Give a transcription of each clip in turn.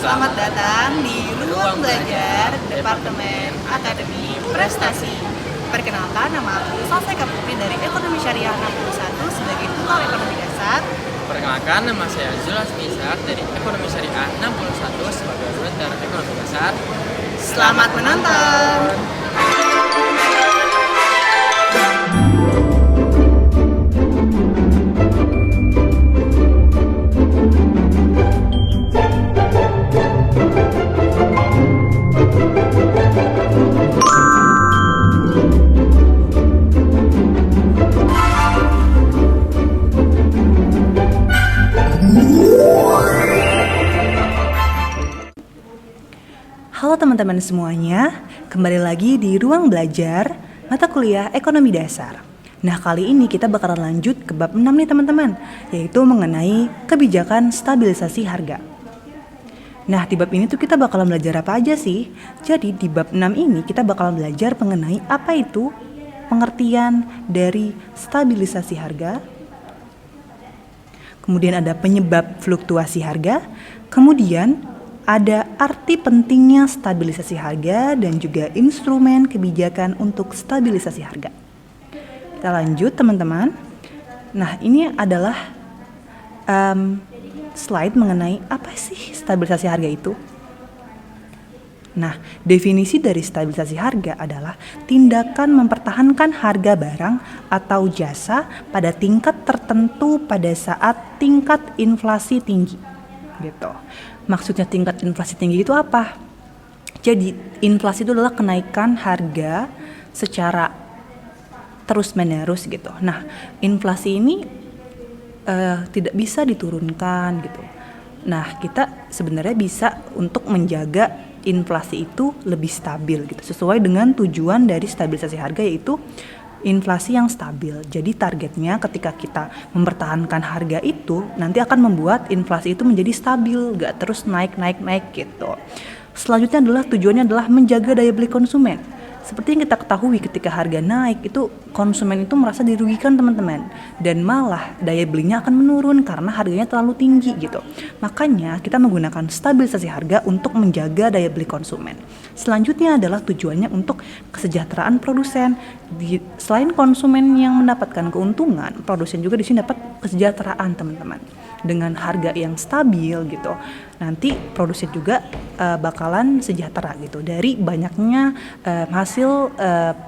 Selamat datang di Ruang Belajar Departemen Akademi Prestasi. Perkenalkan, nama aku Salsa Putri dari Ekonomi Syariah 61 sebagai Tutor Ekonomi Dasar. Perkenalkan, nama saya Zulas Misak dari Ekonomi Syariah 61 sebagai Tutor Ekonomi Dasar. Selamat menonton! Halo teman-teman semuanya, kembali lagi di Ruang Belajar Mata Kuliah Ekonomi Dasar. Nah, kali ini kita bakalan lanjut ke bab 6 nih teman-teman, yaitu mengenai kebijakan stabilisasi harga. Nah, di bab ini tuh kita bakalan belajar apa aja sih? Jadi di bab 6 ini kita bakalan belajar mengenai apa itu pengertian dari stabilisasi harga. Kemudian ada penyebab fluktuasi harga, kemudian ada arti pentingnya stabilisasi harga dan juga instrumen kebijakan untuk stabilisasi harga. Kita lanjut teman-teman. Nah, ini adalah slide mengenai apa sih stabilisasi harga itu. Nah, definisi dari stabilisasi harga adalah tindakan mempertahankan harga barang atau jasa pada tingkat tertentu pada saat tingkat inflasi tinggi. Gitu. Maksudnya tingkat inflasi tinggi itu apa? Jadi inflasi itu adalah kenaikan harga secara terus-menerus gitu. Nah, inflasi ini tidak bisa diturunkan gitu. Nah, kita sebenarnya bisa untuk menjaga inflasi itu lebih stabil gitu, sesuai dengan tujuan dari stabilisasi harga, yaitu inflasi yang stabil. Jadi targetnya ketika kita mempertahankan harga itu nanti akan membuat inflasi itu menjadi stabil, gak terus naik gitu. Selanjutnya adalah tujuannya adalah menjaga daya beli konsumen. Seperti yang kita ketahui, ketika harga naik itu konsumen itu merasa dirugikan teman-teman, dan malah daya belinya akan menurun karena harganya terlalu tinggi gitu. Makanya kita menggunakan stabilisasi harga untuk menjaga daya beli konsumen. Selanjutnya adalah tujuannya untuk kesejahteraan produsen. Selain konsumen yang mendapatkan keuntungan, produsen juga di sini dapat kesejahteraan teman-teman. Dengan harga yang stabil gitu, nanti produsen juga bakalan sejahtera gitu dari banyaknya hasil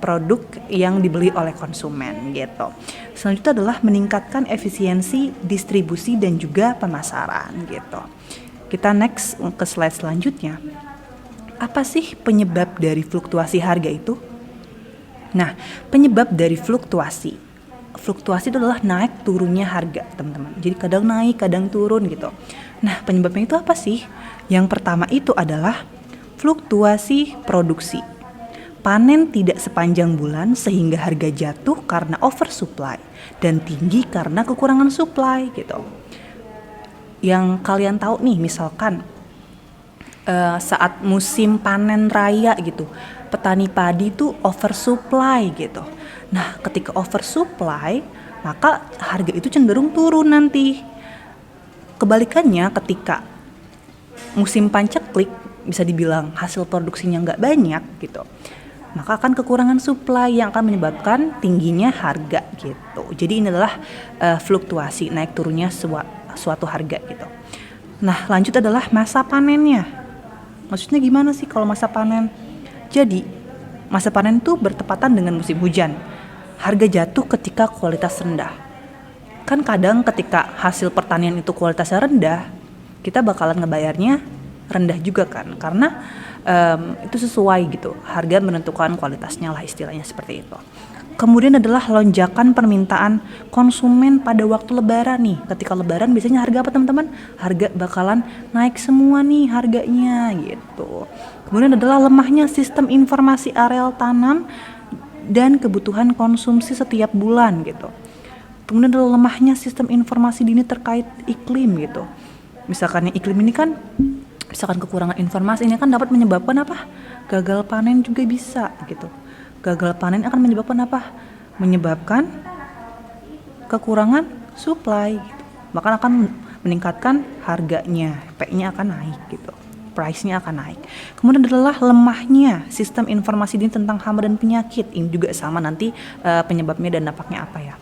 produk yang dibeli oleh konsumen gitu. Selanjutnya adalah meningkatkan efisiensi distribusi dan juga pemasaran gitu. Kita next ke slide selanjutnya. Apa sih penyebab dari fluktuasi harga itu? Nah, penyebab dari fluktuasi itu adalah naik turunnya harga teman-teman. Jadi kadang naik kadang turun gitu. Nah, penyebabnya itu apa sih? Yang pertama itu adalah fluktuasi produksi. Panen tidak sepanjang bulan sehingga harga jatuh karena oversupply dan tinggi karena kekurangan supply gitu. Yang kalian tahu nih, misalkan saat musim panen raya gitu, petani padi itu oversupply gitu. Nah, ketika oversupply, maka harga itu cenderung turun nanti. Kebalikannya, ketika musim panceklik, bisa dibilang hasil produksinya nggak banyak gitu, maka akan kekurangan supply yang akan menyebabkan tingginya harga gitu. Jadi ini adalah fluktuasi naik turunnya suatu harga gitu. Nah, lanjut adalah masa panennya. Maksudnya gimana sih kalau masa panen? Jadi masa panen itu bertepatan dengan musim hujan. Harga jatuh ketika kualitas rendah. Kan kadang ketika hasil pertanian itu kualitasnya rendah, kita bakalan ngebayarnya rendah juga kan, karena itu sesuai gitu, harga menentukan kualitasnya lah, istilahnya seperti itu. Kemudian adalah lonjakan permintaan konsumen pada waktu lebaran nih. Ketika lebaran biasanya harga apa teman-teman? Harga bakalan naik semua nih harganya gitu. Kemudian adalah lemahnya sistem informasi areal tanam dan kebutuhan konsumsi setiap bulan gitu. Kemudian adalah lemahnya sistem informasi dini terkait iklim gitu. Misalkan yang iklim ini kan, misalkan kekurangan informasi ini kan dapat menyebabkan apa? Gagal panen juga bisa gitu. Gagal panen akan menyebabkan apa? Menyebabkan kekurangan supply gitu. Bahkan akan meningkatkan harganya, P-nya akan naik gitu. price-nya akan naik. Kemudian adalah lemahnya sistem informasi dini tentang hama dan penyakit. Ini juga sama nanti penyebabnya dan dampaknya apa ya.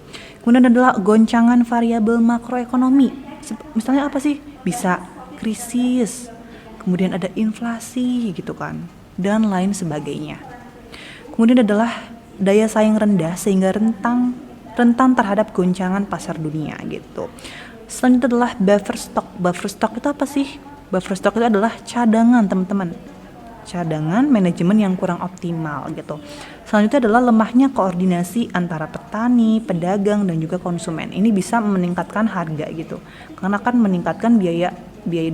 Kemudian adalah goncangan variabel makroekonomi. Misalnya apa sih? Bisa krisis, kemudian ada inflasi gitu kan, dan lain sebagainya. Kemudian adalah daya saing rendah sehingga rentan terhadap goncangan pasar dunia gitu. Selanjutnya adalah buffer stock. Buffer stock itu apa sih? Buffer stock itu adalah cadangan, teman-teman. Cadangan manajemen yang kurang optimal gitu. Selanjutnya adalah lemahnya koordinasi antara petani, pedagang, dan juga konsumen. Ini bisa meningkatkan harga gitu. Karena kan meningkatkan biaya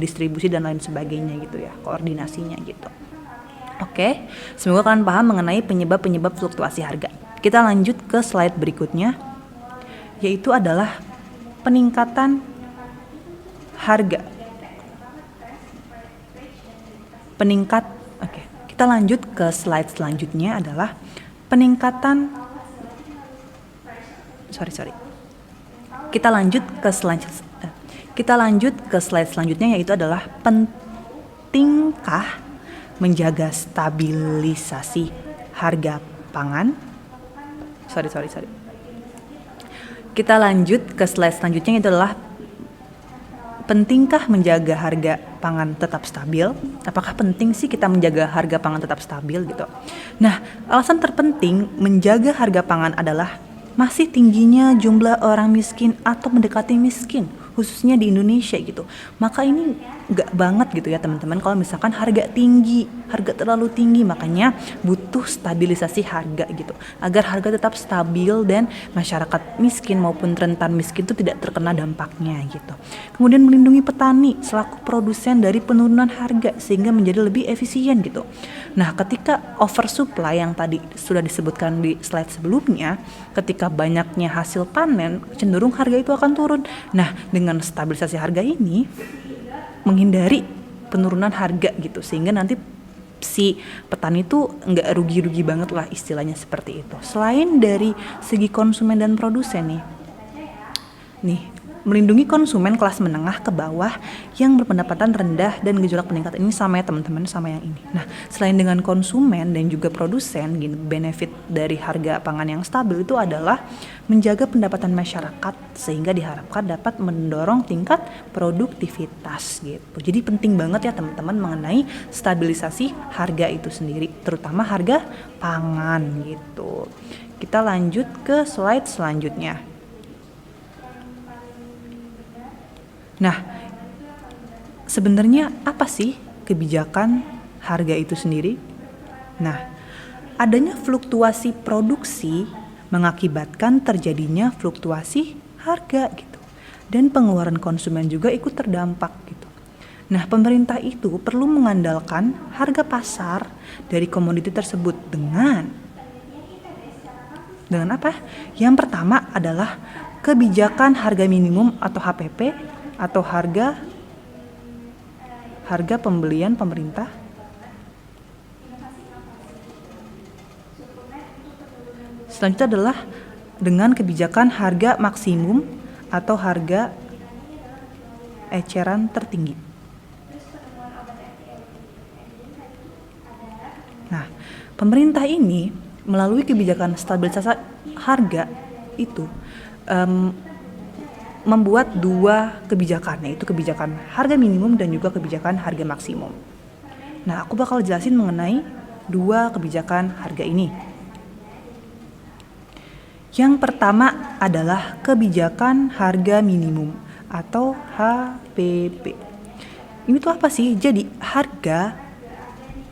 distribusi dan lain sebagainya gitu ya, koordinasinya gitu. Oke, semoga kalian paham mengenai penyebab-penyebab fluktuasi harga. Kita lanjut ke slide berikutnya, yaitu adalah peningkatan harga. Kita lanjut ke slide selanjutnya adalah peningkatan. Kita lanjut ke slide selanjutnya, yaitu adalah pentingkah menjaga stabilisasi harga pangan. Kita lanjut ke slide selanjutnya, itu adalah pentingkah menjaga harga pangan tetap stabil? Apakah penting sih kita menjaga harga pangan tetap stabil gitu? Nah, alasan terpenting menjaga harga pangan adalah masih tingginya jumlah orang miskin atau mendekati miskin, khususnya di Indonesia gitu. Maka ini nggak banget gitu ya teman-teman kalau misalkan harga terlalu tinggi, makanya butuh stabilisasi harga gitu agar harga tetap stabil dan masyarakat miskin maupun rentan miskin itu tidak terkena dampaknya gitu. Kemudian melindungi petani selaku produsen dari penurunan harga sehingga menjadi lebih efisien gitu. Nah, ketika oversupply yang tadi sudah disebutkan di slide sebelumnya, ketika banyaknya hasil panen cenderung harga itu akan turun. Nah, dengan stabilisasi harga ini menghindari penurunan harga gitu, sehingga nanti si petani itu nggak rugi-rugi banget lah, istilahnya seperti itu. Selain dari segi konsumen dan produsen nih melindungi konsumen kelas menengah ke bawah yang berpendapatan rendah dan gejolak peningkatan. Ini sama ya teman-teman, sama yang ini. Nah, selain dengan konsumen dan juga produsen, benefit dari harga pangan yang stabil itu adalah menjaga pendapatan masyarakat sehingga diharapkan dapat mendorong tingkat produktivitas gitu. Jadi penting banget ya teman-teman mengenai stabilisasi harga itu sendiri, terutama harga pangan gitu. Kita lanjut ke slide selanjutnya. Nah, sebenarnya apa sih kebijakan harga itu sendiri? Nah, adanya fluktuasi produksi mengakibatkan terjadinya fluktuasi harga gitu. Dan pengeluaran konsumen juga ikut terdampak gitu. Nah, pemerintah itu perlu mengandalkan harga pasar dari komoditi tersebut dengan apa? Yang pertama adalah kebijakan harga minimum atau HPP atau harga pembelian pemerintah. Selanjutnya adalah dengan kebijakan harga maksimum atau harga eceran tertinggi. Nah, pemerintah ini melalui kebijakan stabilisasi harga itu membuat dua kebijakan, yaitu kebijakan harga minimum dan juga kebijakan harga maksimum. Nah, aku bakal jelasin mengenai dua kebijakan harga ini. Yang pertama adalah kebijakan harga minimum atau HPP. Ini tuh apa sih? Jadi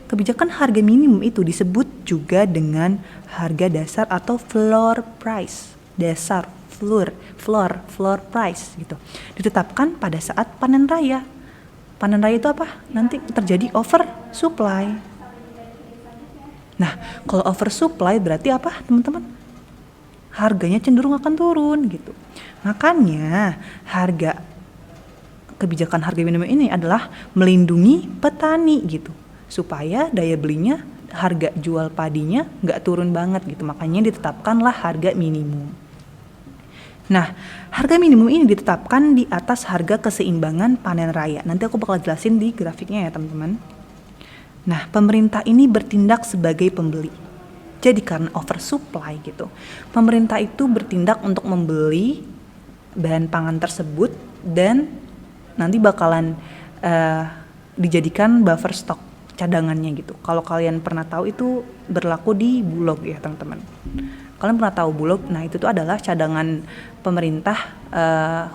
kebijakan harga minimum itu disebut juga dengan harga dasar atau floor price. Floor price gitu. Ditetapkan pada saat panen raya. Panen raya itu apa? Nanti terjadi oversupply. Nah, kalau oversupply berarti apa, teman-teman? Harganya cenderung akan turun gitu. Makanya kebijakan harga minimum ini adalah melindungi petani gitu, supaya daya belinya, harga jual padinya nggak turun banget gitu. Makanya ditetapkanlah harga minimum. Nah, harga minimum ini ditetapkan di atas harga keseimbangan panen raya. Nanti aku bakal jelasin di grafiknya ya teman-teman. Nah, pemerintah ini bertindak sebagai pembeli. Jadi karena oversupply gitu, pemerintah itu bertindak untuk membeli bahan pangan tersebut dan nanti bakalan dijadikan buffer stock cadangannya gitu. Kalau kalian pernah tahu itu berlaku di Bulog ya teman-teman. Kalian pernah tahu Bulog? Nah itu tuh adalah cadangan pemerintah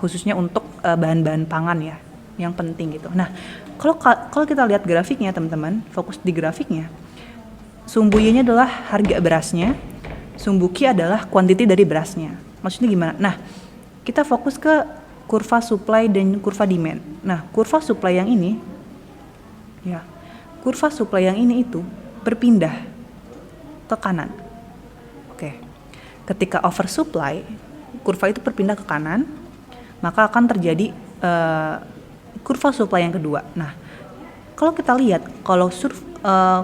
khususnya untuk bahan-bahan pangan ya, yang penting gitu. Nah kalau kita lihat grafiknya teman-teman, fokus di grafiknya. Sumbu Y-nya adalah harga berasnya, sumbu Q adalah kuantiti dari berasnya. Maksudnya gimana? Nah, kita fokus ke kurva supply dan kurva demand. Nah, kurva supply yang ini, ya, kurva supply yang ini itu berpindah ke kanan. Oke, ketika oversupply, kurva itu berpindah ke kanan, maka akan terjadi kurva supply yang kedua. Nah, kalau kita lihat, kalau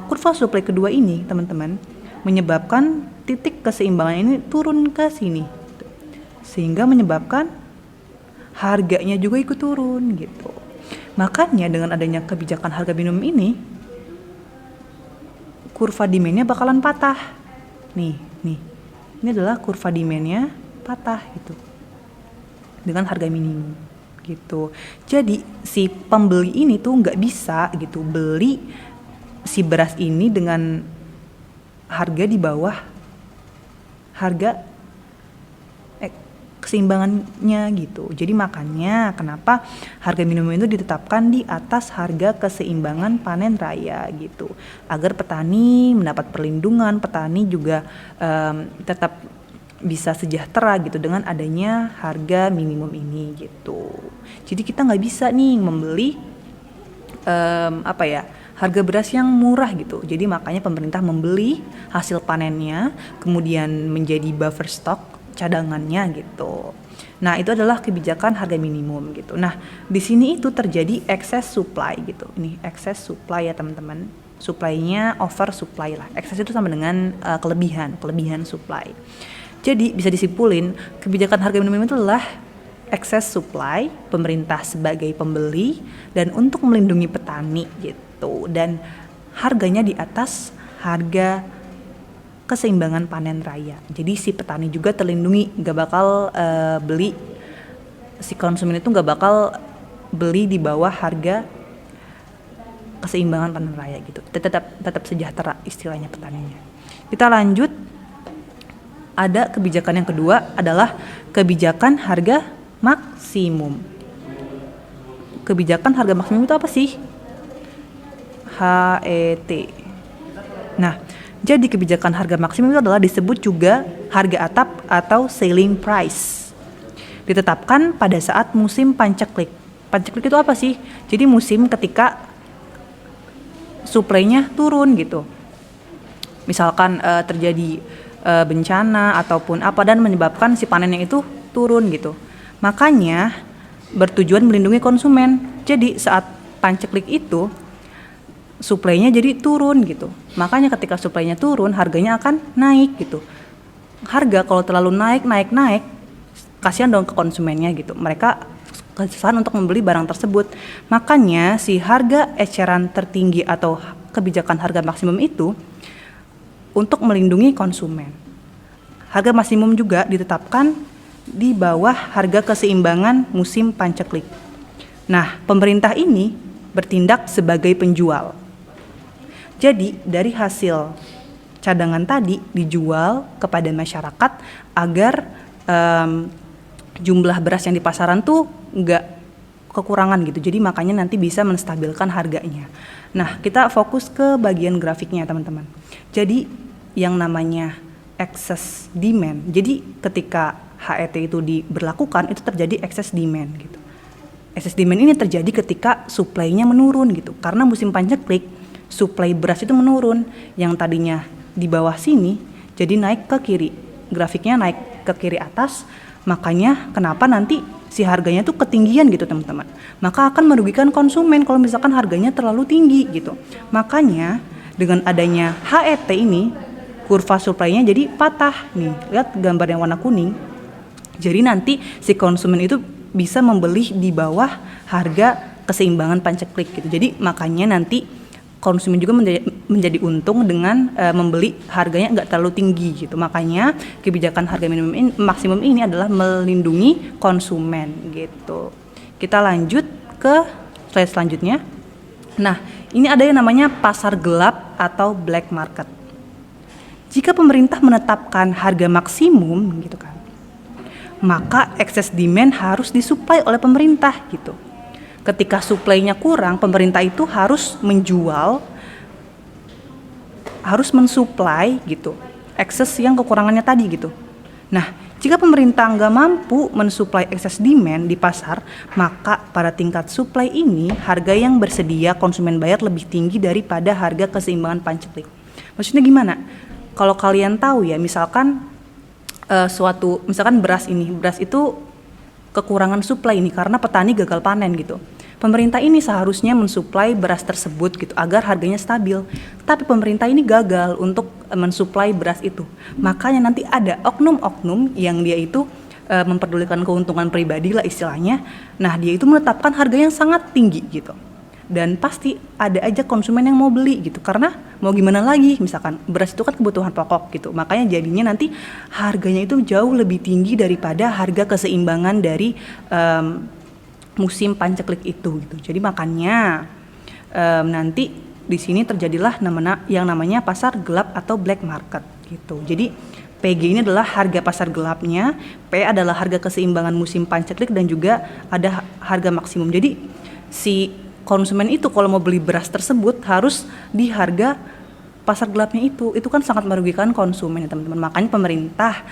kurva supply kedua ini teman-teman menyebabkan titik keseimbangan ini turun ke sini, sehingga menyebabkan harganya juga ikut turun gitu. Makanya dengan adanya kebijakan harga minimum ini, kurva demandnya bakalan patah. Nih, ini adalah kurva demandnya patah gitu dengan harga minimum gitu. Jadi si pembeli ini tuh nggak bisa gitu beli si beras ini dengan harga di bawah harga keseimbangannya gitu. Jadi makanya kenapa harga minimum itu ditetapkan di atas harga keseimbangan panen raya gitu, agar petani mendapat perlindungan, petani juga tetap bisa sejahtera gitu dengan adanya harga minimum ini gitu. Jadi kita nggak bisa nih membeli harga beras yang murah gitu. Jadi makanya pemerintah membeli hasil panennya, kemudian menjadi buffer stock cadangannya gitu. Nah, itu adalah kebijakan harga minimum gitu. Nah, di sini itu terjadi excess supply gitu. Ini excess supply ya teman-teman. Supply-nya over supply lah. Excess itu sama dengan kelebihan supply. Jadi bisa disimpulin kebijakan harga minimum itu adalah excess supply, pemerintah sebagai pembeli dan untuk melindungi petani gitu, dan harganya di atas harga keseimbangan panen raya. Jadi si petani juga terlindungi, nggak bakal beli, si konsumen itu nggak bakal beli di bawah harga keseimbangan panen raya gitu. Tetap sejahtera istilahnya petaninya. Kita lanjut, ada kebijakan yang kedua adalah kebijakan harga maksimum. Kebijakan harga maksimum itu apa sih? HET. Nah, jadi kebijakan harga maksimum itu adalah disebut juga harga atap atau ceiling price. Ditetapkan pada saat musim paceklik. Paceklik itu apa sih? Jadi musim ketika suplainya turun gitu. Misalkan terjadi bencana ataupun apa dan menyebabkan si panennya itu turun gitu. Makanya bertujuan melindungi konsumen. Jadi saat paceklik itu suplainya jadi turun gitu. Makanya ketika suplainya turun, harganya akan naik gitu. Harga kalau terlalu naik, kasihan dong ke konsumennya gitu. Mereka kesusahan untuk membeli barang tersebut. Makanya si harga eceran tertinggi atau kebijakan harga maksimum itu untuk melindungi konsumen. Harga maksimum juga ditetapkan di bawah harga keseimbangan musim paceklik. Nah, pemerintah ini bertindak sebagai penjual. Jadi dari hasil cadangan tadi dijual kepada masyarakat agar jumlah beras yang di pasaran tuh nggak kekurangan gitu. Jadi makanya nanti bisa menstabilkan harganya. Nah, kita fokus ke bagian grafiknya teman-teman. Jadi yang namanya excess demand. Jadi ketika HET itu diberlakukan itu terjadi excess demand gitu. Excess demand ini terjadi ketika suplainya menurun gitu. Karena musim paceklik suplai beras itu menurun, yang tadinya di bawah sini jadi naik ke kiri, grafiknya naik ke kiri atas. Makanya kenapa nanti si harganya tuh ketinggian gitu teman-teman, maka akan merugikan konsumen kalau misalkan harganya terlalu tinggi gitu. Makanya dengan adanya HET ini kurva suplainya jadi patah nih, lihat gambar yang warna kuning. Jadi nanti si konsumen itu bisa membeli di bawah harga keseimbangan paceklik gitu. Jadi makanya nanti konsumen juga menjadi untung dengan membeli harganya nggak terlalu tinggi gitu. Makanya kebijakan harga maksimum ini adalah melindungi konsumen gitu. Kita lanjut ke slide selanjutnya. Nah, ini ada yang namanya pasar gelap atau black market. Jika pemerintah menetapkan harga maksimum gitu kan, maka excess demand harus disuplai oleh pemerintah gitu. Ketika suplainya kurang, pemerintah itu harus mensuplai gitu, excess yang kekurangannya tadi gitu. Nah, jika pemerintah nggak mampu mensuplai excess demand di pasar, maka pada tingkat suplai ini, harga yang bersedia konsumen bayar lebih tinggi daripada harga keseimbangan panceklik. Maksudnya gimana? Kalau kalian tahu ya, misalkan misalkan beras itu kekurangan suplai ini karena petani gagal panen gitu. Pemerintah ini seharusnya mensuplai beras tersebut gitu agar harganya stabil. Tapi pemerintah ini gagal untuk mensuplai beras itu. Makanya nanti ada oknum-oknum yang dia itu memperdulikan keuntungan pribadi lah istilahnya. Nah, dia itu menetapkan harga yang sangat tinggi gitu. Dan pasti ada aja konsumen yang mau beli gitu, karena mau gimana lagi, misalkan beras itu kan kebutuhan pokok gitu, makanya jadinya nanti harganya itu jauh lebih tinggi daripada harga keseimbangan dari musim panceklik itu gitu. Jadi makanya nanti di sini terjadilah yang namanya pasar gelap atau black market gitu. Jadi PG ini adalah harga pasar gelapnya, P adalah harga keseimbangan musim panceklik, dan juga ada harga maksimum. Jadi si konsumen itu kalau mau beli beras tersebut harus di harga pasar gelapnya itu kan sangat merugikan konsumen ya teman-teman. Makanya pemerintah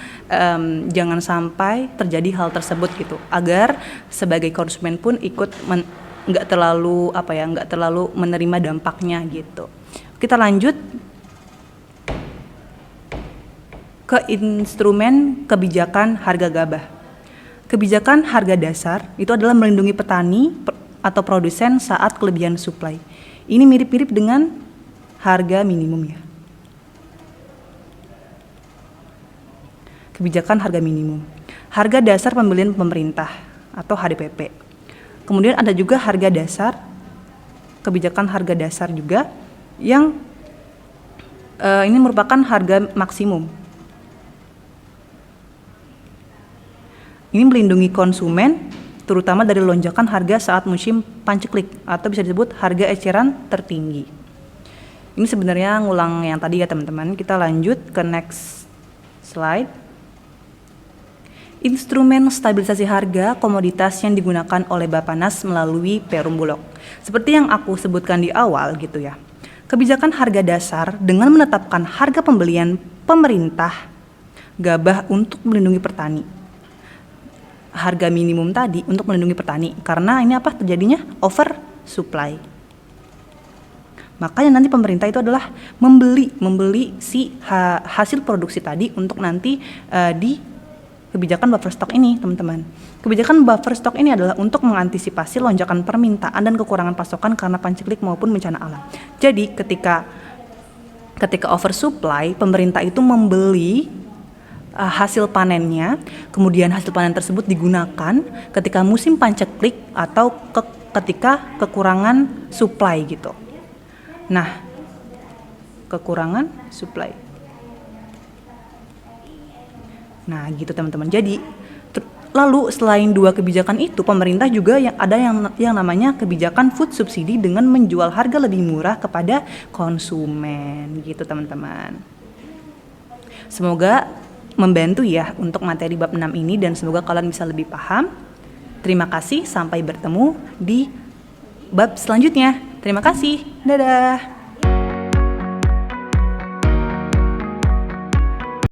jangan sampai terjadi hal tersebut gitu, agar sebagai konsumen pun ikut nggak terlalu menerima dampaknya gitu. Kita lanjut ke instrumen kebijakan harga gabah. Kebijakan harga dasar itu adalah melindungi petani atau produsen saat kelebihan suplai. Ini mirip-mirip dengan harga minimum ya. Kebijakan harga minimum. Harga dasar pembelian pemerintah atau HDPP. Kemudian ada juga harga dasar, kebijakan harga dasar juga yang ini merupakan harga maksimum. Ini melindungi konsumen terutama dari lonjakan harga saat musim panceklik atau bisa disebut harga eceran tertinggi. Ini sebenarnya ngulang yang tadi ya teman-teman. Kita lanjut ke next slide. Instrumen stabilisasi harga komoditas yang digunakan oleh Bappenas melalui Perum Bulog. Seperti yang aku sebutkan di awal gitu ya. Kebijakan harga dasar dengan menetapkan harga pembelian pemerintah gabah untuk melindungi petani. Harga minimum tadi untuk melindungi petani, karena ini terjadinya over supply. Makanya nanti pemerintah itu adalah membeli si hasil produksi tadi untuk nanti di kebijakan buffer stock ini teman-teman. Kebijakan buffer stock ini adalah untuk mengantisipasi lonjakan permintaan dan kekurangan pasokan karena panceklik maupun bencana alam. Jadi ketika over supply, pemerintah itu membeli hasil panennya, kemudian hasil panen tersebut digunakan ketika musim panceklik atau ketika kekurangan supply gitu. Nah, kekurangan supply. Nah, gitu teman-teman. Jadi lalu selain dua kebijakan itu, pemerintah juga ada yang namanya kebijakan food subsidi dengan menjual harga lebih murah kepada konsumen gitu teman-teman. Semoga membantu ya untuk materi bab 6 ini, dan semoga kalian bisa lebih paham. Terima kasih, sampai bertemu di bab selanjutnya. Terima kasih, dadah.